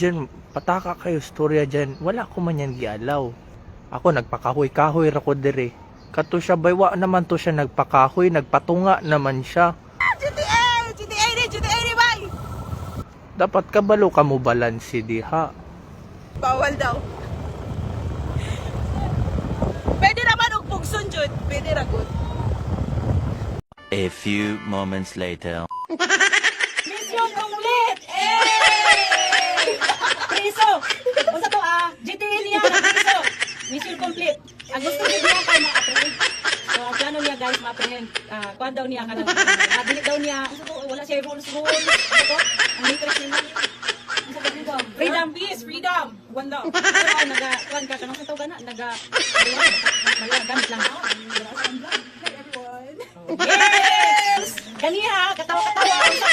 Diyan, pataka kayo storya dyan. Wala ko man yan gialaw. Ako nagpakahoy-kahoy ra ko dire. Kato siya baywa naman to siya nagpakahoy, nagpatunga naman siya. GTA! GTA ni! GTA ni, bay! Dapat kabalo ka mo balansi diha. Bawal daw. Pwede naman og pugson, Jud. Pwede ra good. A few moments later. Mission complete! Priso! Unsa to GTA niya, priso! Mission complete. Ang gusto niya kay ma-apprehend. So, ang plano niya guys, ma-apprehend. Kuhan daw niya kanang dili daw niya, wala siya rules. Ano to? Ang interest niya. Unsa ba dito? Freedom, peace, freedom. One daw. Pero kuhan ka kanang sa tawag na, gamit lang. Everyone. Yes! Kaniya, katawa-katawa.